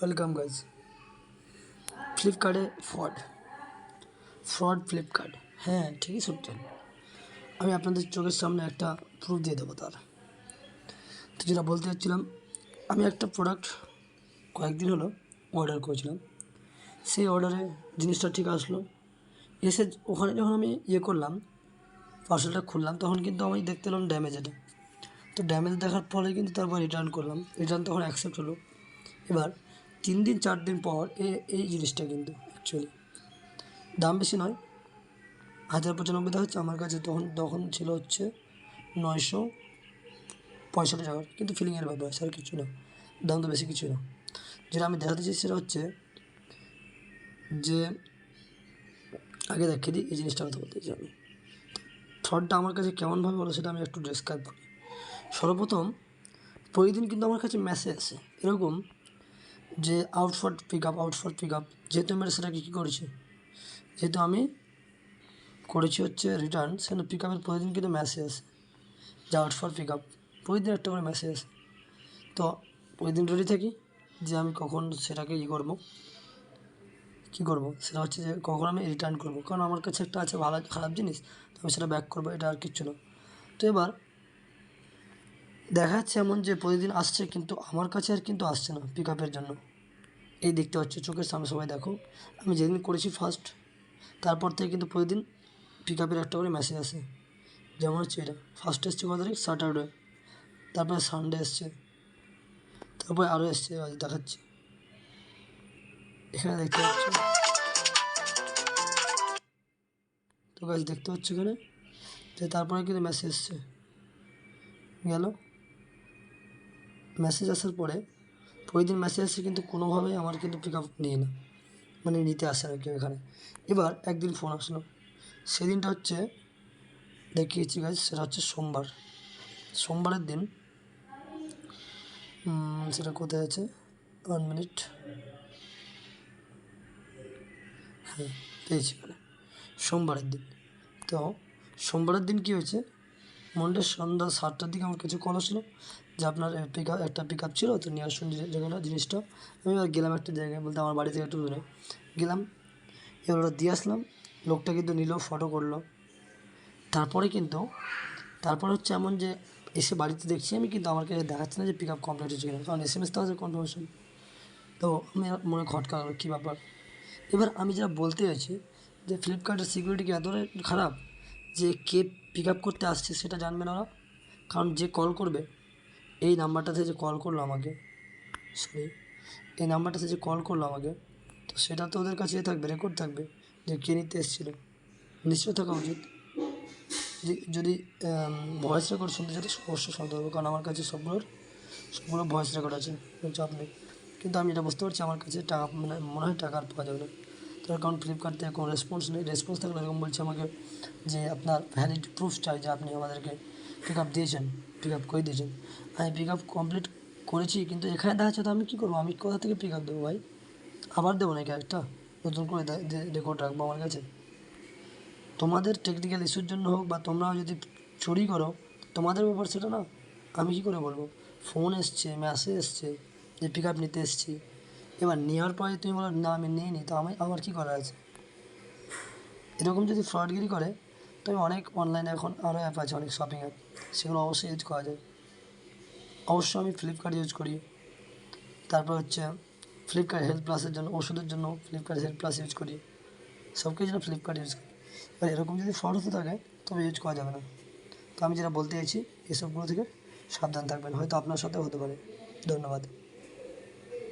Welcome guys. ফ্লিপকার্টে fraud Flipkart, হ্যাঁ ঠিকই শুনছেন। আমি আপনাদের চোখের সামনে একটা প্রুফ দিয়ে দেবো তার। তো যেটা বলতে চাচ্ছিলাম, আমি একটা প্রোডাক্ট কয়েকদিন হলো অর্ডার করেছিলাম। সেই অর্ডারে জিনিসটা ঠিক আসলো, এসে ওখানে যখন আমি করলাম, পার্সেলটা খুললাম, তখন কিন্তু আমি দেখতে পেলাম ড্যামেজ। এটা তো ড্যামেজ দেখার পরে কিন্তু তারপর রিটার্ন করলাম, রিটার্ন তখন অ্যাকসেপ্ট হলো। এবার 3-4 দিন পর এই জিনিসটা কিন্তু অ্যাকচুয়ালি দাম বেশি নয়, 1095 দেখাচ্ছে আমার কাছে। তখন তখন ছিল হচ্ছে 965 টাকার, কিন্তু ফিলিংয়ের ব্যাপার, স্যার কিছু না, দাম তো বেশি কিছু না। যেটা আমি দেখাতে চাই সেটা হচ্ছে যে, আগে দেখিয়ে দিই এই জিনিসটা কথা বলতে চাই আমি। ফ্রডটা আমার কাছে কেমনভাবে বলো সেটা আমি একটু ডেসক্রাইব করি। সর্বপ্রথম, প্রতিদিন কিন্তু আমার কাছে মেসেজ আসে এরকম যে আউট ফর পিক আপ। যেহেতু আমি সেটাকে কী করেছি, যেহেতু আমি করেছি হচ্ছে রিটার্ন, সেখানে পিক আপের প্রতিদিন কিন্তু মেসেজ আসে যে আউট ফর পিক আপ, প্রতিদিন একটা করে মেসেজ আসে। তো প্রতিদিন রেডি থাকি যে আমি কখন সেটাকে কী করবো সেটা হচ্ছে যে কখন আমি রিটার্ন করবো, কারণ আমার কাছে একটা আছে ভালো খারাপ জিনিস, তো আমি সেটা ব্যাক করবো, এটা আর কিচ্ছু না। তো এবার দেখা যাচ্ছে এমন যে প্রতিদিন আসছে, কিন্তু আমার কাছে আর কিন্তু আসছে না পিক আপের জন্য। এই দেখতে হচ্ছে চোখের সামনে, সবাই দেখো, আমি যেদিন করেছি ফার্স্ট, তারপর থেকে কিন্তু প্রতিদিন পিক আপের একটা করে মেসেজ আসে। যেমন হচ্ছে এটা ফার্স্ট এসছে কত তারিখ, স্যাটারডে, তারপরে সানডে এসছে, তারপরে আরও এসছে, আজ দেখাচ্ছি এখানে দেখতে পাচ্ছি। তো গাছ দেখতে হচ্ছে এখানে যে তারপরে কিন্তু মেসেজ এসছে, গেল মেসেজ আসার পরে প্রতিদিন মেসেজ আসছে, কিন্তু কোনোভাবেই আমার কিন্তু পিক আপ নিয়ে না, মানে নিতে আসে না কেউ এখানে। এবার একদিন ফোন আসলো, সেদিনটা হচ্ছে দেখিয়েছি গাছ, সেটা হচ্ছে সোমবারের দিন। সেটা কোথায় আছে, 1 মিনিট, হ্যাঁ পেয়েছি এখানে, সোমবারের দিন। তো সোমবারের দিন কী হয়েছে, মন্ডে সন্ধ্যা 7টার দিকে আমার কিছু কল আসলো যে আপনার একটা পিক আপ ছিল, তো নিয়ে আসুন জায়গাটা জিনিসটা। আমি এবার গেলাম একটা জায়গায়, বলতে আমার বাড়ি থেকে একটু দূরে গেলাম, এবার ওটা দিয়ে আসলাম। লোকটা কিন্তু নিল, ফটো করলো। তারপরে হচ্ছে এমন যে এসে বাড়িতে দেখছি আমি, কিন্তু আমার কাছে দেখাচ্ছে না যে পিক আপ কমপ্লিট হচ্ছে কিনা, কারণ SMS তো আছে কনফার্মেশন। তো আমি মনে খটকা গেলো, কী ব্যাপার। এবার আমি যেটা বলতে চাইছি যে ফ্লিপকার্টের সিকিউরিটি কি এতটাই খারাপ যে কে পিক আপ করতে আসছে সেটা জানবে না ওরা? কারণ যে কল করবে, এই নাম্বারটা থেকে যে কল করলো আমাকে, এই নাম্বারটা থেকে যে কল করলো আমাকে, তো সেটা তো ওদের কাছে থাকবে, রেকর্ড থাকবে যে কে নিতে এসেছিলো, নিশ্চয় থাকা উচিত। যদি ভয়েস রেকর্ড শুনতে চাই অবশ্যই শুনতে হবে, কারণ আমার কাছে সবগুলো ভয়েস রেকর্ড আছে, কোনো চাপ নেই। কিন্তু আমি এটা বুঝতে পারছি আমার কাছে টাকা, মানে মনে হয় টাকা আর পাওয়া যাবে না। তার কারণ ফ্লিপকার্ট থেকে কোনো রেসপন্স নেই। রেসপন্স থাকলে এরকম বলছে আমাকে যে আপনার ভ্যালিড প্রুফ চাই যে আপনি আমাদেরকে পিক আপ দিয়েছেন, পিক আপ করে দিয়েছেন। আমি পিক আপ কমপ্লিট করেছি, কিন্তু এখানে দেখা যাচ্ছে তো আমি কী করবো, আমি কোথা থেকে পিক আপ দেবো ভাই? আবার দেবো নাকি একটা নতুন করে রেকর্ড রাখবো আমার কাছে? তোমাদের টেকনিক্যাল ইস্যুর জন্য হোক, বা তোমরাও যদি চুরি করো তোমাদের ব্যাপার, সেটা না আমি কী করে বলবো? ফোন এসছে, মেসেজ এসছে যে পিক আপ নিতে এসেছি, এবার নেওয়ার পরে তুমি বলো না আমি নিই নি, তো আমার কী করা আছে? এরকম যদি ফ্রডগিরি করে, তো আমি অনেক অনলাইনে এখন আরও অ্যাপ আছে, অনেক শপিং অ্যাপ, সেগুলো অবশ্যই ইউজ করা যায়। অবশ্য আমি ফ্লিপকার্ট ইউজ করি। তারপর হচ্ছে ফ্লিপকার্ট হেল্প প্লাসের জন্য, ওষুধের জন্য ফ্লিপকার্ট হেল্প প্লাস ইউজ করি, সব কিছুর জন্য ফ্লিপকার্ট ইউজ করি। এবার এরকম যদি ফ্রড হতে থাকে তবে ইউজ করা যাবে না। তো আমি যেটা বলতে চাইছি, এসবগুলো থেকে সাবধান থাকবেন, হয়তো আপনার সাথেও হতে পারে। ধন্যবাদ।